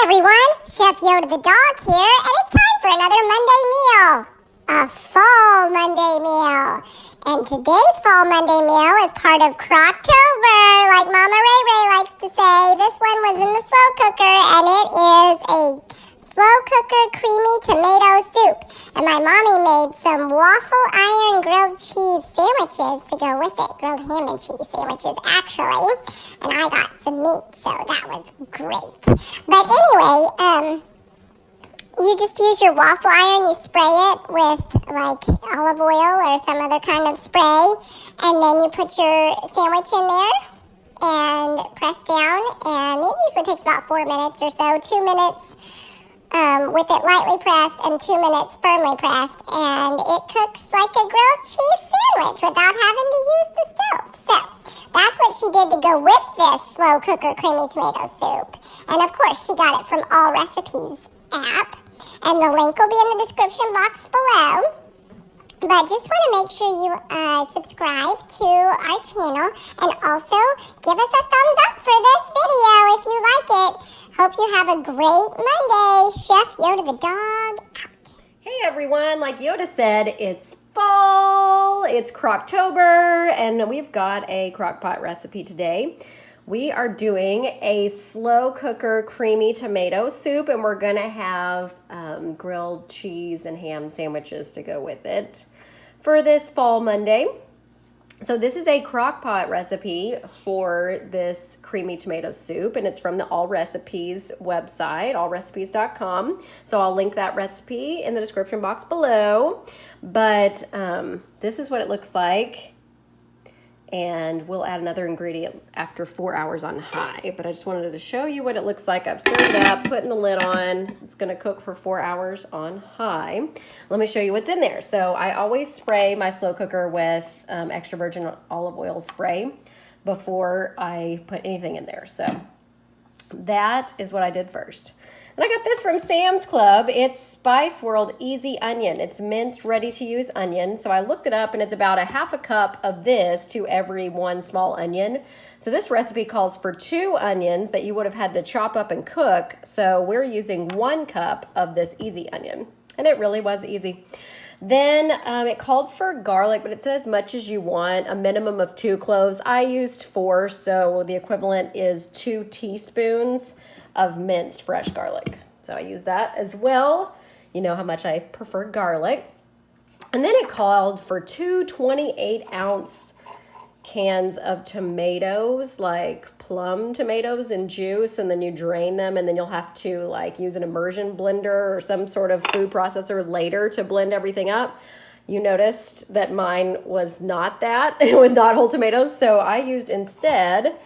everyone, Chef Yoda the dog here, and it's time for another Monday meal. A fall Monday meal. And today's fall Monday meal is part of Croctober, like Mama Ray Ray likes to say. This one was in the slow cooker, and it is a slow cooker creamy tomato soup. And my mommy made some waffle iron grilled cheese sandwiches to go with it. Grilled ham and cheese sandwiches, actually. And I got some meat, so that was great. But anyway, you just use your waffle iron, you spray it with like olive oil or some other kind of spray, and then you put your sandwich in there and press down, and it usually takes about 4 minutes or so, 2 minutes with it lightly pressed and 2 minutes firmly pressed, and it cooks like a grilled cheese sandwich without having to use the stove. So that's what she did to go with this slow cooker creamy tomato soup. And of course, she got it from All Recipes app, and the link will be in the description box below. But just want to make sure you subscribe to our channel, and also give us a thumbs up for this video if you like it. Hope you have a great Monday. Chef Yoda the dog out. Hey everyone, like Yoda said, it's fall, it's Croctober, and we've got a crock pot recipe today. We are doing a slow cooker creamy tomato soup, and we're gonna have grilled cheese and ham sandwiches to go with it for this fall Monday. So this is a crock pot recipe for this creamy tomato soup, and it's from the All Recipes website, allrecipes.com. So I'll link that recipe in the description box below. But this is what it looks like. And we'll add another ingredient after 4 hours on high. But I just wanted to show you what it looks like. I've stirred it up, putting the lid on. It's going to cook for 4 hours on high. Let me show you what's in there. So I always spray my slow cooker with extra virgin olive oil spray before I put anything in there. So that is what I did first. And I got this from Sam's Club. It's Spice World Easy Onion. It's minced, ready-to-use onion. So I looked it up, and it's about a half a cup of this to every one small onion. So this recipe calls for 2 onions that you would have had to chop up and cook. So we're using 1 cup of this easy onion. And it really was easy. Then it called for garlic, but it said as much as you want, a minimum of 2 cloves. I used 4, so the equivalent is 2 teaspoons of minced fresh garlic. So I use that as well. You know how much I prefer garlic. And then it called for 2 28-ounce cans of tomatoes, like plum tomatoes in juice, and then you drain them, and then you'll have to like use an immersion blender or some sort of food processor later to blend everything up. You noticed that mine was not that. It was not whole tomatoes, so I used instead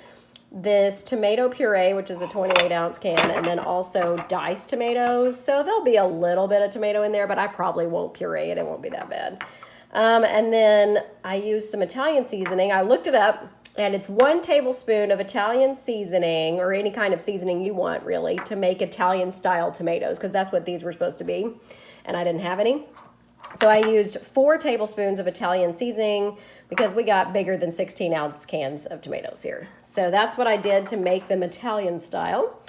this tomato puree, which is a 28-ounce can, and then also diced tomatoes. So there'll be a little bit of tomato in there, but I probably won't puree it. It won't be that bad. And then I used some Italian seasoning. I looked it up, and it's 1 tablespoon of Italian seasoning, or any kind of seasoning you want, really, to make Italian-style tomatoes, because that's what these were supposed to be, and I didn't have any. So I used 4 tablespoons of Italian seasoning because we got bigger than 16-ounce cans of tomatoes here. So that's what I did to make them Italian style.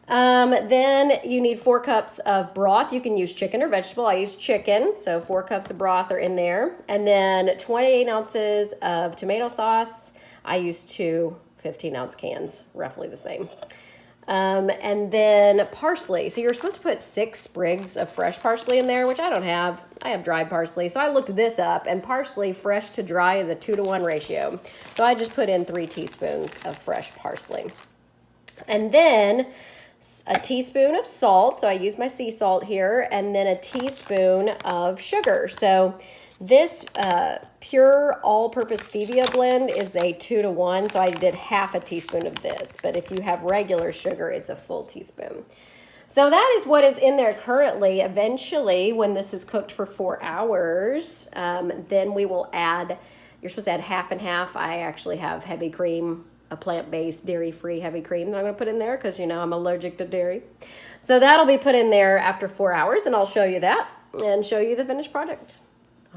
Then you need 4 cups of broth. You can use chicken or vegetable. I use chicken, so 4 cups of broth are in there. And then 28 ounces of tomato sauce. I used 2 15-ounce cans, roughly the same. And then parsley. So you're supposed to put 6 sprigs of fresh parsley in there, which I don't have. I have dried parsley. So I looked this up, and parsley fresh to dry is a 2-to-1 ratio. So I just put in 3 teaspoons of fresh parsley. And then a teaspoon of salt. So I use my sea salt here, and then a teaspoon of sugar. So this pure all-purpose stevia blend is a 2-to-1, so I did half a teaspoon of this. But if you have regular sugar, it's a full teaspoon. So that is what is in there currently. Eventually, when this is cooked for 4 hours, then we will add, you're supposed to add half and half. I actually have heavy cream, a plant-based, dairy-free heavy cream that I'm going to put in there because, you know, I'm allergic to dairy. So that'll be put in there after 4 hours, and I'll show you that and show you the finished product.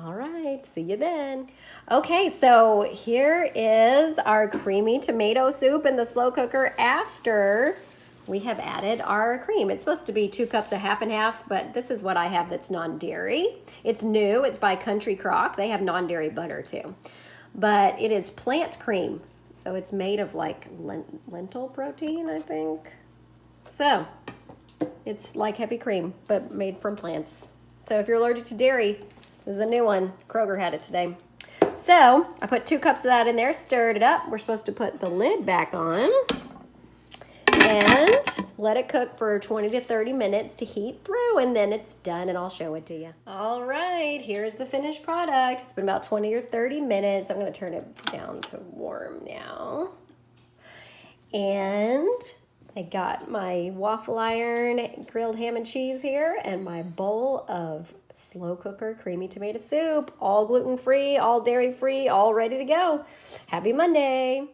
All right, see you then. Okay, so here is our creamy tomato soup in the slow cooker after we have added our cream. It's supposed to be 2 cups of half and half, but this is what I have that's non-dairy. It's new. It's by Country Crock. They have non-dairy butter too. But it is plant cream. So it's made of like lentil protein, I think. So it's like heavy cream, but made from plants. So if you're allergic to dairy, this is a new one. Kroger had it today. So I put 2 cups of that in there, stirred it up. We're supposed to put the lid back on and let it cook for 20 to 30 minutes to heat through, and then it's done, and I'll show it to you. All right, here's the finished product. It's been about 20 or 30 minutes. I'm gonna turn it down to warm now. And I got my waffle iron grilled ham and cheese here and my bowl of slow cooker creamy tomato soup, all gluten-free, all dairy-free, all ready to go. Happy Monday.